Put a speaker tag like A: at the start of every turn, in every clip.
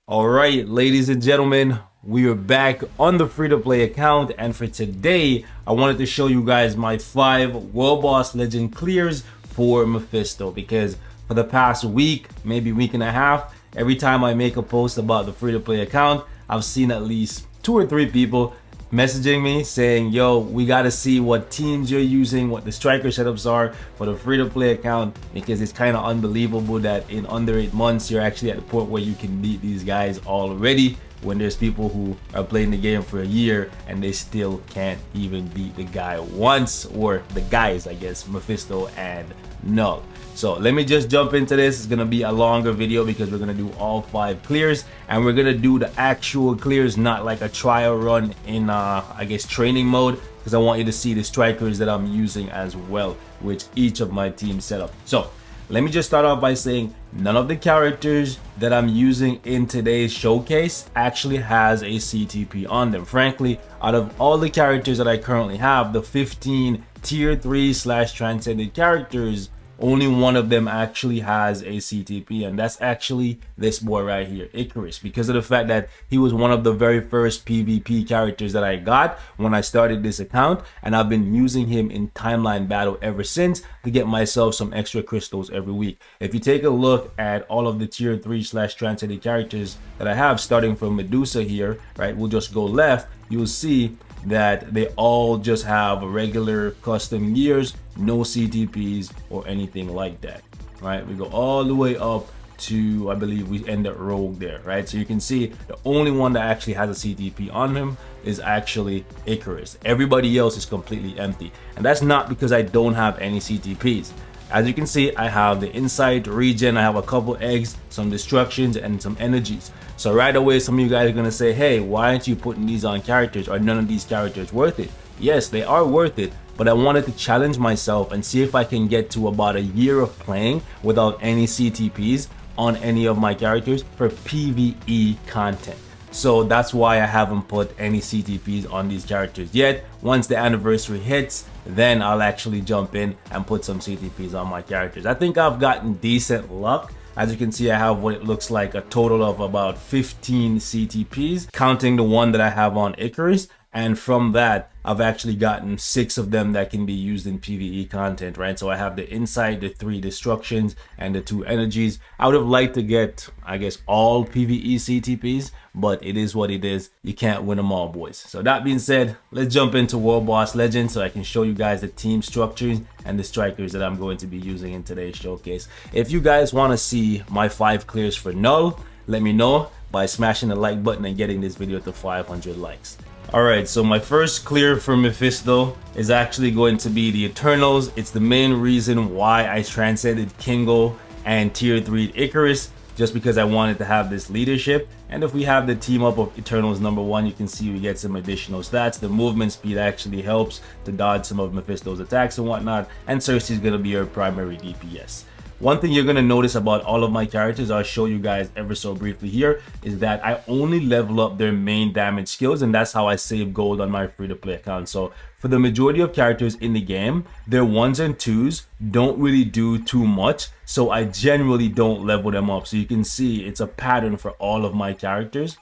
A: Alright, ladies and gentlemen, we are back on the free-to-play account, and for today, I wanted to show you guys my 5 World Boss Legend clears for Mephisto, because for the past week, maybe week and a half, every time I make a post about the free-to-play account, I've seen at least 2 or 3 people messaging me saying, yo, we gotta see what teams you're using, what the striker setups are for the free-to-play account, because it's kind of unbelievable that in under 8 months you're actually at the point where you can beat these guys already, when there's people who are playing the game for a year and they still can't even beat the guy once, or the guys, I guess, Mephisto and Null. So let me just jump into this. It's gonna be a longer video because we're gonna do all 5 clears, and we're gonna do the actual clears, not like a trial run in I guess training mode, because I want you to see the strikers that I'm using as well, which each of my teams set up. So let me just start off by saying none of the characters that I'm using in today's showcase actually has a CTP on them. Frankly, out of all the characters that I currently have, the 15 tier 3/transcended characters, only one of them actually has a CTP, and that's actually this boy right here, Icarus, because of the fact that he was one of the very first PvP characters that I got when I started this account, and I've been using him in timeline battle ever since to get myself some extra crystals every week. If you take a look at all of the tier 3/transcended characters that I have, starting from Medusa here, right, we'll just go left, you'll see that they all just have regular custom gears, no CTPs or anything like that, right? We go all the way up to, I believe we end at Rogue there, right? So you can see the only one that actually has a CTP on him is actually Icarus. Everybody else is completely empty, and that's not because I don't have any CTPs. As you can see, I have the insight, regen, I have a couple eggs, some destructions, and some energies. So right away, some of you guys are gonna say, hey, why aren't you putting these on characters? Are none of these characters worth it? Yes, they are worth it, but I wanted to challenge myself and see if I can get to about a year of playing without any CTPs on any of my characters for PvE content. So that's why I haven't put any CTPs on these characters yet. Once the anniversary hits, then I'll actually jump in and put some CTPs on my characters. I think I've gotten decent luck. As you can see, I have what it looks like a total of about 15 CTPs, counting the one that I have on Icarus. And from that, I've actually gotten 6 of them that can be used in PvE content, right? So I have the insight, the 3 destructions, and the 2 energies. I would have liked to get, I guess, all PvE CTPs, but it is what it is. You can't win them all, boys. So that being said, let's jump into World Boss Legend so I can show you guys the team structures and the strikers that I'm going to be using in today's showcase. If you guys want to see my 5 clears for Null, let me know by smashing the like button and getting this video to 500 likes. Alright, so my first clear for Mephisto is actually going to be the Eternals. It's the main reason why I transcended Kingo and tier 3 Icarus, just because I wanted to have this leadership. And if we have the team up of Eternals number 1, you can see we get some additional stats. The movement speed actually helps to dodge some of Mephisto's attacks and whatnot, and Cersei's gonna be your primary DPS. One thing you're going to notice about all of my characters, I'll show you guys ever so briefly here, is that I only level up their main damage skills, and that's how I save gold on my free-to-play account. So for the majority of characters in the game, their 1s and 2s don't really do too much, so I generally don't level them up. So you can see it's a pattern for all of my characters.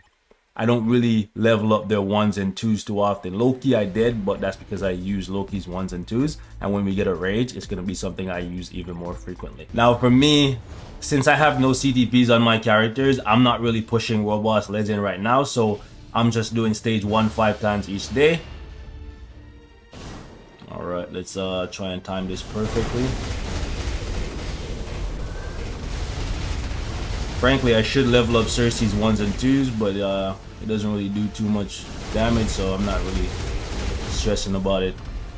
A: I don't really level up their 1s and 2s too often. Loki I did, but that's because I use Loki's 1s and 2s, and when we get a rage, it's going to be something I use even more frequently. Now for me, since I have no CTPs on my characters, I'm not really pushing World Boss Legend right now, so I'm just doing stage 1 5 times each day. Alright, let's try and time this perfectly. Frankly, I should level up Cersei's 1s and 2s, but it doesn't really do too much damage, so I'm not really stressing about it.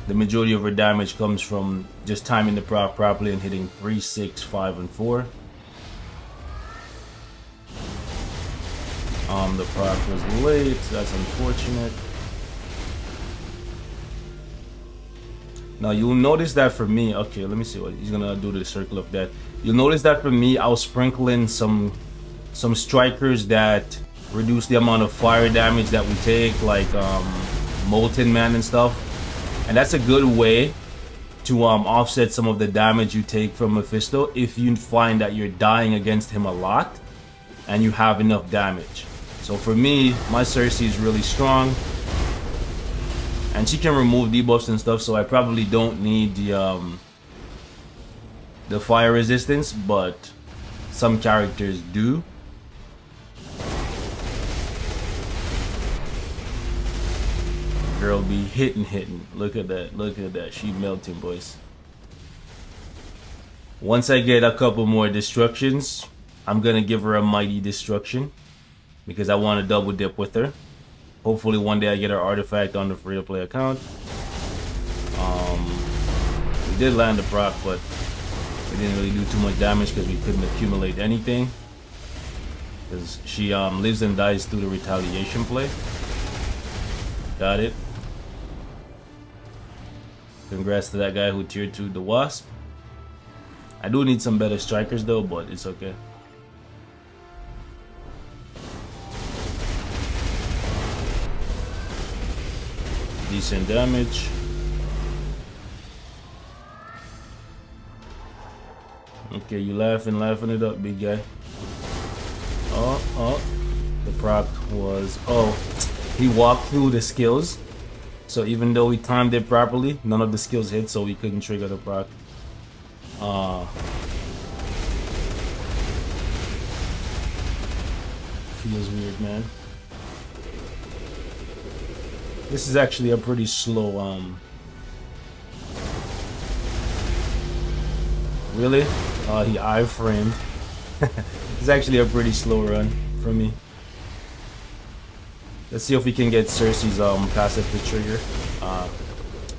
A: The majority of her damage comes from just timing the proc properly and hitting 3, 6, 5, and 4. The proc was late, that's unfortunate. Now you'll notice that for me, okay, let me see what he's gonna do to the circle of death. You'll notice that for me, I'll sprinkle in some strikers that reduce the amount of fire damage that we take, like Molten Man and stuff. And that's a good way to offset some of the damage you take from Mephisto if you find that you're dying against him a lot. and you have enough damage. So for me, my Cersei is really strong, and she can remove debuffs and stuff, so I probably don't need the fire resistance, but some characters do. Girl be hitting. Look at that. She melting, boys. Once I get a couple more destructions, I'm gonna give her a mighty destruction because I want to double dip with her. Hopefully one day I get her artifact on the free to play account. We did land the proc, but we didn't really do too much damage because we couldn't accumulate anything, because she lives and dies through the retaliation play. Got it. Congrats to that guy who tier 2'd the Wasp. I do need some better strikers though, but it's okay. Decent damage. Okay, you laughing it up, big guy. Oh, the proc was, he walked through the skills. So even though we timed it properly, none of the skills hit, so we couldn't trigger the proc. Feels weird, man. This is actually a pretty slow, really? He iframed. It's actually a pretty slow run for me. Let's see if we can get Cersei's passive to trigger.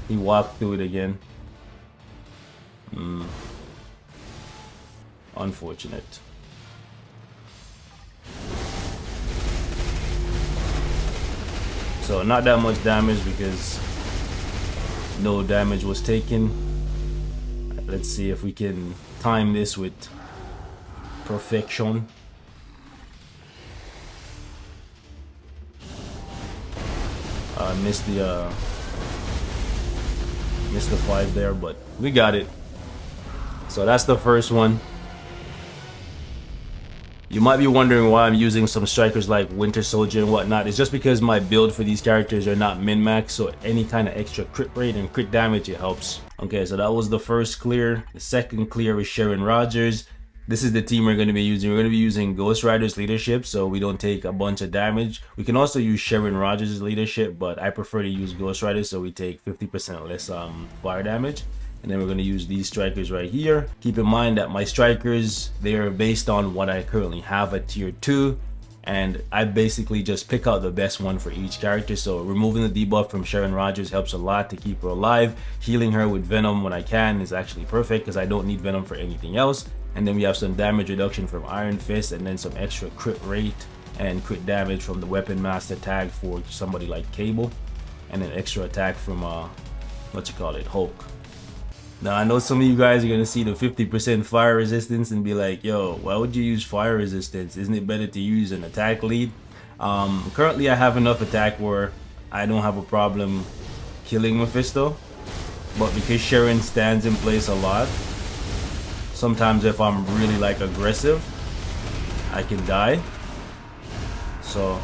A: He walked through it again. Unfortunate. So not that much damage because no damage was taken. Let's see if we can time this with perfection. Missed the 5 there, but we got it. So that's the first one. You might be wondering why I'm using some strikers like Winter Soldier and whatnot. It's just because my build for these characters are not min-max, so any kind of extra crit rate and crit damage, it helps. Okay, so that was the first clear. The second clear is Sharon Rodgers. This is the team we're going to be using. We're going to be using Ghost Rider's leadership, so we don't take a bunch of damage. We can also use Sharon Rodgers' leadership, but I prefer to use Ghost Rider, so we take 50% less fire damage. And then we're going to use these strikers right here. Keep in mind that my strikers, they are based on what I currently have at tier 2. And I basically just pick out the best one for each character. So removing the debuff from Sharon Rodgers helps a lot to keep her alive. Healing her with Venom when I can is actually perfect because I don't need Venom for anything else. And then we have some damage reduction from Iron Fist, and then some extra crit rate and crit damage from the Weapon Master tag for somebody like Cable. And an extra attack from, Hulk. Now, I know some of you guys are going to see the 50% fire resistance and be like, yo, why would you use fire resistance? Isn't it better to use an attack lead? Currently, I have enough attack where I don't have a problem killing Mephisto. But because Sharon stands in place a lot, sometimes if I'm really like aggressive, I can die. So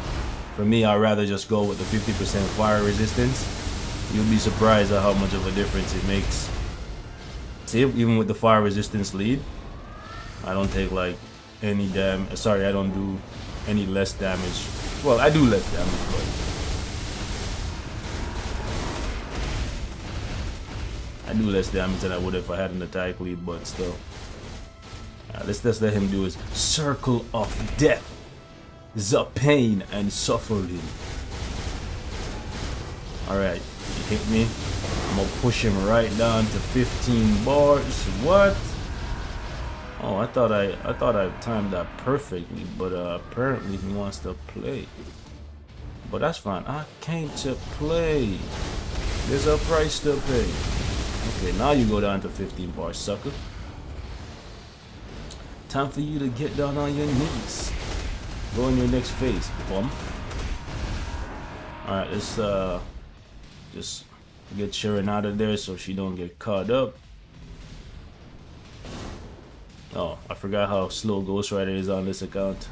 A: for me, I'd rather just go with the 50% fire resistance. You'll be surprised at how much of a difference it makes. See, even with the fire resistance lead, I don't take like any damage. Sorry, I don't do any less damage. Well, I do less damage, but I do less damage than I would if I had an attack lead, but still. Let's just let him do his circle of death, the pain and suffering. Alright, he hit me. I'm gonna push him right down to 15 bars. What? Oh, I thought I timed that perfectly, but apparently he wants to play. But that's fine. I came to play. There's a price to pay. Okay, now you go down to 15 bars, sucker. Time for you to get down on your knees. Go in your next phase, bum. Alright, let's just get Sharon out of there so she don't get caught up. Oh, I forgot how slow Ghost Rider is on this account.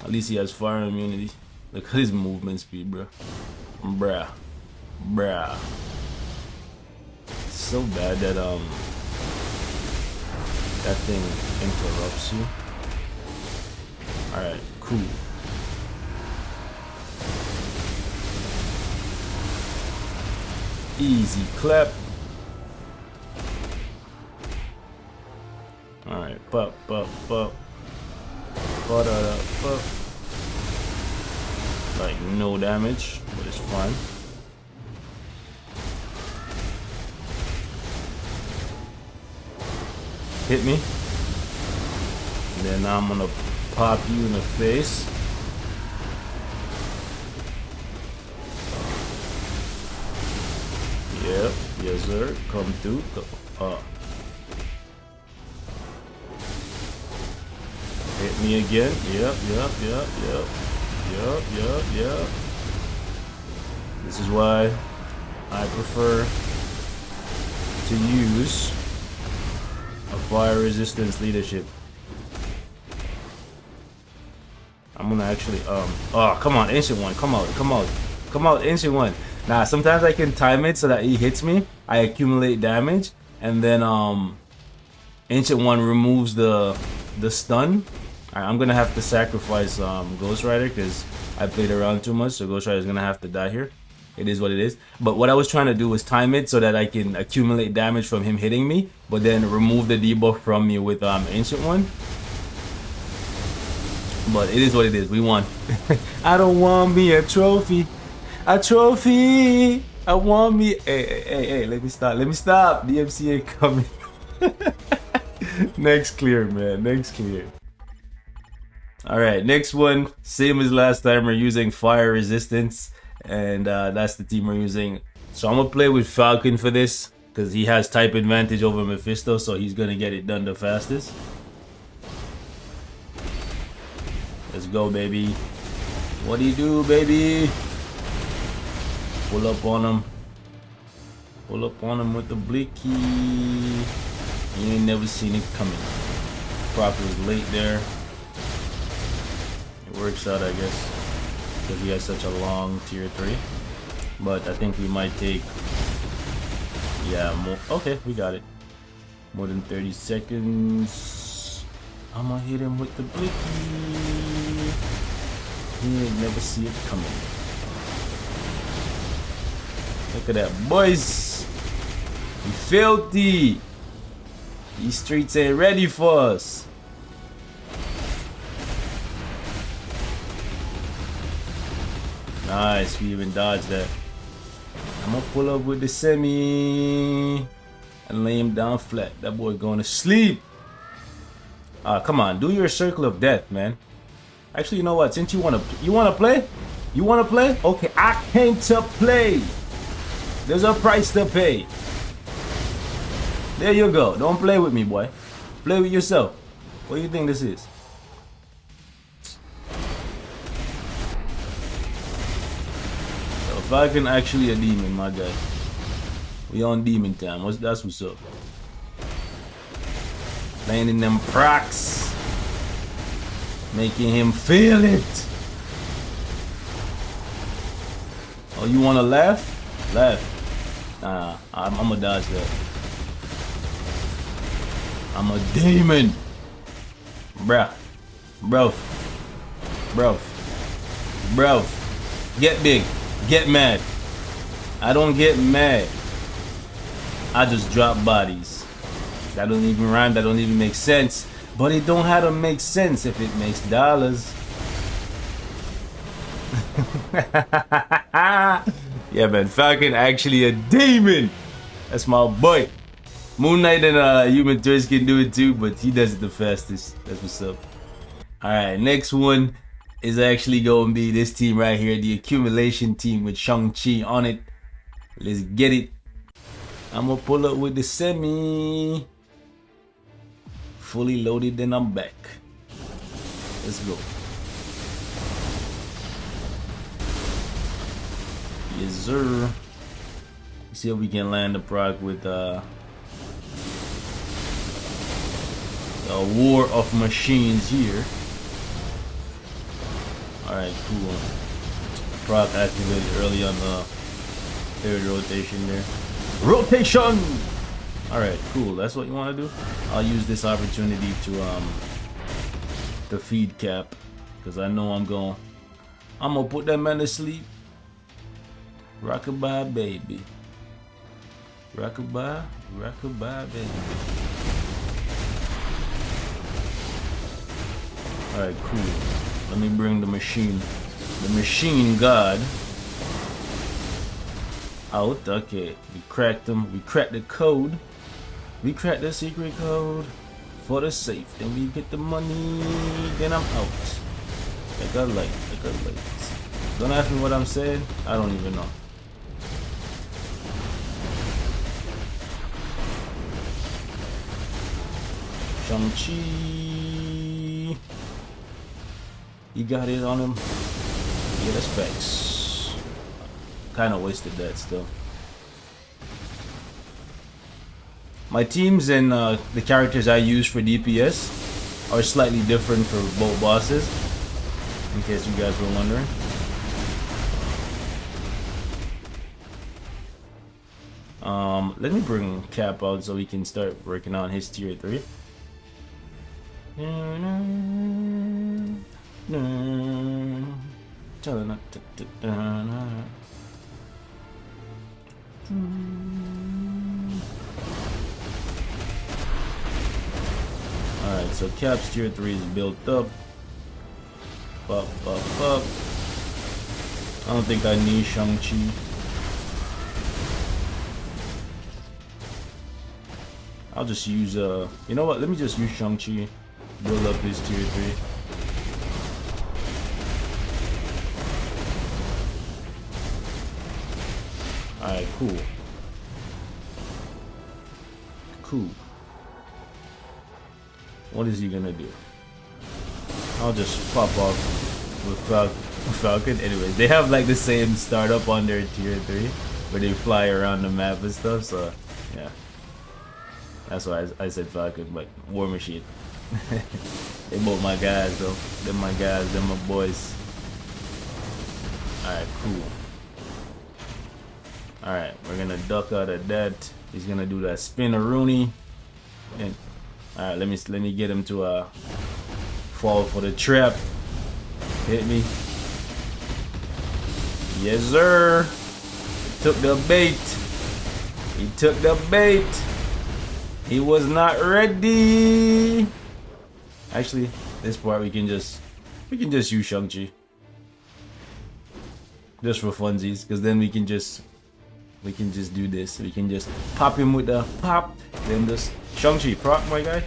A: At least he has fire immunity. Look at his movement speed, bro. Bruh. Bruh. It's so bad that that thing interrupts you. Alright, cool. Easy clap. Alright, pop. Like no damage, but it's fine. Hit me. And then I'm gonna pop you in the face. Yep, yes sir. Come through. Hit me again. Yep. This is why I prefer to use a fire resistance leadership. I'm gonna actually oh come on, ancient one, come out, ancient one. Nah, sometimes I can time it so that he hits me, I accumulate damage, and then ancient one removes the stun. Alright, I'm gonna have to sacrifice Ghost Rider because I played around too much, so Ghost Rider is gonna have to die here. It is what it is. But what I was trying to do was time it so that I can accumulate damage from him hitting me, but then remove the debuff from me with ancient one. But it is what it is. We won. I don't want me a trophy. A trophy. I want me. Hey, let me stop. DMC ain't coming. Next clear, man. Next clear. Alright, next one. Same as last time. We're using fire resistance. And that's the team we're using. So I'm going to play with Falcon for this, because he has type advantage over Mephisto. So he's going to get it done the fastest. Let's go, baby. What do you do, baby? Pull up on him. Pull up on him with the blicky. You ain't never seen it coming. Proc was late there. It works out, I guess, because he has such a long tier 3. But I think we might take, yeah, more. Okay, we got it. More than 30 seconds. I'm gonna hit him with the blicky. He ain't never see it coming. Look at that, boys. We filthy. These streets ain't ready for us. Nice, we even dodged that. I'm gonna pull up with the semi and lay him down flat. That boy going to sleep. Come on, do your circle of death, man. Actually, you know what? Since you wanna play? You wanna play? Okay, I came to play. There's a price to pay. There you go. Don't play with me, boy. Play with yourself. What do you think this is? So Falcon actually a demon, my guy. We on demon time. That's what's up. Landing them procs. Making him feel it. Oh, you wanna laugh? Laugh. Nah, I'm gonna dodge that. I'm a demon. Bruh. Bro. Get big. Get mad. I don't get mad. I just drop bodies. That don't even rhyme. That don't even make sense. But it don't have to make sense if it makes dollars. Yeah, man. Falcon actually a demon. That's my boy. Moon Knight and Human Torch can do it too, but he does it the fastest. That's what's up. Alright, next one is actually going to be this team right here. The accumulation team with Shang-Chi on it. Let's get it. I'm going to pull up with the semi. Fully loaded, then I'm back. Let's go. Yes, sir. See if we can land the proc with a war of machines here. Alright, cool. Proc activated early on the third rotation there. Rotation! Alright, cool. That's what you want to do? I'll use this opportunity to feed Cap. Because I know I'm gonna put that man to sleep. Rockabye, baby. Rockabye, rockabye, baby. Alright, cool. Let me bring the machine god out. Okay, we cracked them. We cracked the code. We cracked the secret code for the safe. Then we get the money. Then I'm out. I got light. I got light. Don't ask me what I'm saying. I don't even know. Shang-Chi. You got it on him. Yeah, that's facts. Kind of wasted that still. My teams and the characters I use for DPS are slightly different for both bosses, in case you guys were wondering. Let me bring Cap out so we can start working on his tier 3. Alright, so Cap's tier 3 is built up. Up. I don't think I need Shang-Chi. I'll just use you know what, let me just use Shang-Chi. Build up his tier 3. Alright, cool. Cool. What is he gonna do? I'll just pop off with Falcon. Anyways, they have like the same startup on their tier 3 where they fly around the map and stuff, so yeah. That's why I said Falcon, but War Machine. They both my guys though. They're my guys, they're my boys. Alright, cool. Alright, we're gonna duck out of that. He's gonna do that spin-a-rooney. And alright, let me get him to fall for the trap. Hit me. Yes sir. He took the bait. He took the bait. He was not ready. Actually, this part we can just use Shang-Chi. Just for funsies, because then we can just do this. We can just pop him with the pop, then just Shang-Chi proc, my guy.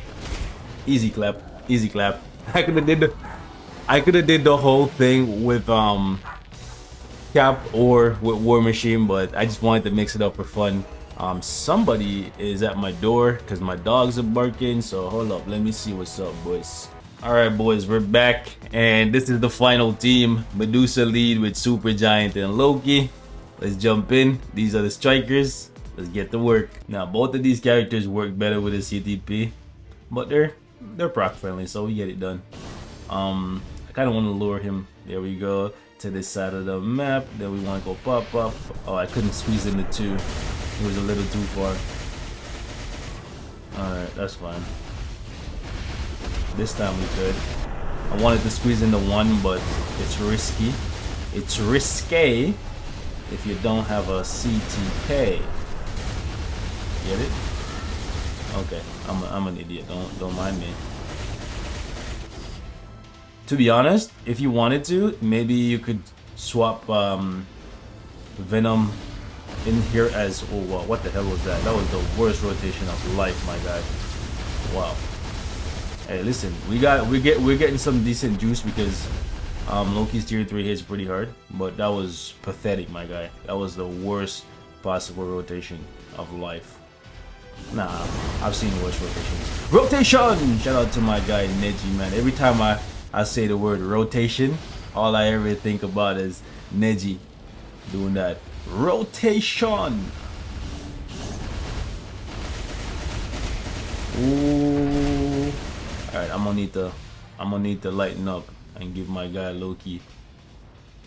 A: Easy clap, easy clap. I could have did the whole thing with Cap or with War Machine, but I just wanted to mix it up for fun. Somebody is at my door because my dogs are barking, so hold up, let me see what's up, boys. Alright boys, we're back and this is the final team. Medusa lead with Super Giant and Loki. Let's jump in. These are the strikers. Let's get to work. Now both of these characters work better with a CTP, but they're proc friendly, so we get it done. I kind of want to lure him, there we go, to this side of the map. Then we want to go pop up. Oh, I couldn't squeeze into 2. It was a little too far. Alright, that's fine. This time we could. I wanted to squeeze into 1, but it's risky. It's risque if you don't have a CTK. Get it? Okay, I'm an idiot. Don't mind me. To be honest, if you wanted to, maybe you could swap Venom in here as what the hell was that? That was the worst rotation of life, my guy. Wow. Hey, listen, we're getting some decent juice because Loki's tier 3 hits pretty hard, but that was pathetic, my guy. That was the worst possible rotation of life. Nah, I've seen worse rotations. Rotation! Shout out to my guy Neji, man. Every time I say the word rotation, all I ever think about is Neji doing that. Rotation. Ooh. Alright, I'm gonna need to lighten up and give my guy Loki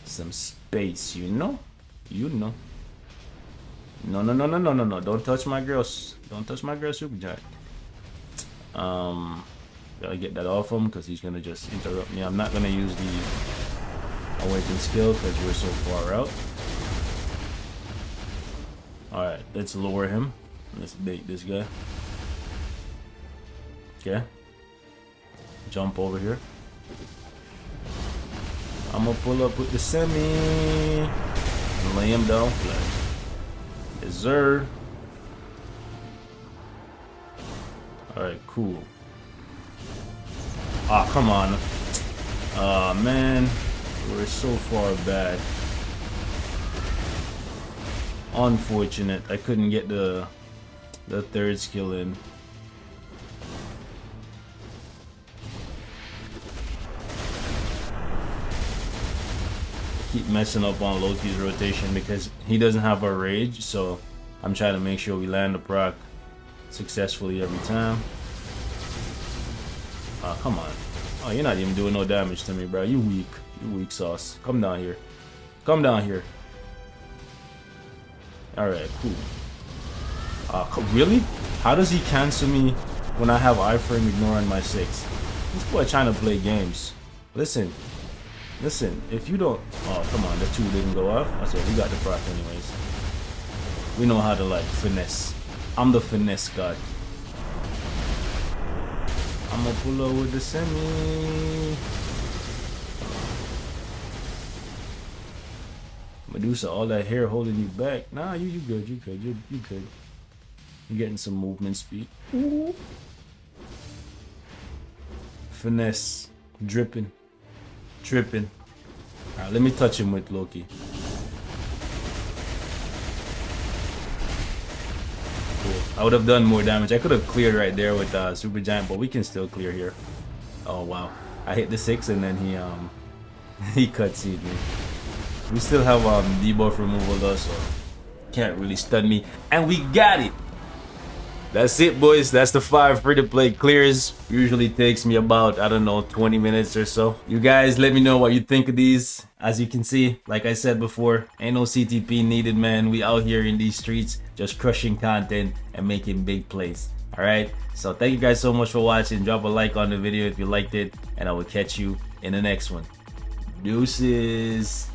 A: some space, you know. No, don't touch my girls. Don't touch my girl Super Giant. Gotta get that off him because he's gonna just interrupt me. I'm not gonna use the awaken skill because we're so far out. Alright, let's lower him. Let's bait this guy. Okay. Jump over here. I'm gonna pull up with the semi and lay him down flat. Yes, sir. Alright, cool. Ah, come on. Ah, man. We're so far back. Unfortunate. I couldn't get the third skill in. Keep messing up on Loki's rotation because he doesn't have a rage, so I'm trying to make sure we land the proc successfully every time. Oh, come on. Oh, you're not even doing no damage to me, bro. You weak. You weak sauce. Come down here. Come down here. Alright, cool. Really? How does he cancel me when I have iframe ignoring my 6? This boy trying to play games. Listen. Listen, if you don't... Oh, come on. The 2 didn't go off. I said, we got the proc anyways. We know how to, like, finesse. I'm the finesse god. I'm gonna pull up with the semi. Medusa, all that hair holding you back. Nah, you good. You good. You good. You're getting some movement speed. Ooh. Finesse. Dripping. Tripping. Alright, let me touch him with Loki. Cool. I would have done more damage. I could have cleared right there with Super Giant, but we can still clear here. Oh wow. I hit the 6 and then he cutscened me. We still have debuff removal though, so can't really stun me. And we got it! That's it, boys. That's the 5 free-to-play clears. Usually takes me about, I don't know, 20 minutes or so. You guys let me know what you think of these. As you can see, like I said before, ain't no CTP needed, man. We out here in these streets just crushing content and making big plays. Alright? So thank you guys so much for watching. Drop a like on the video if you liked it. And I will catch you in the next one. Deuces.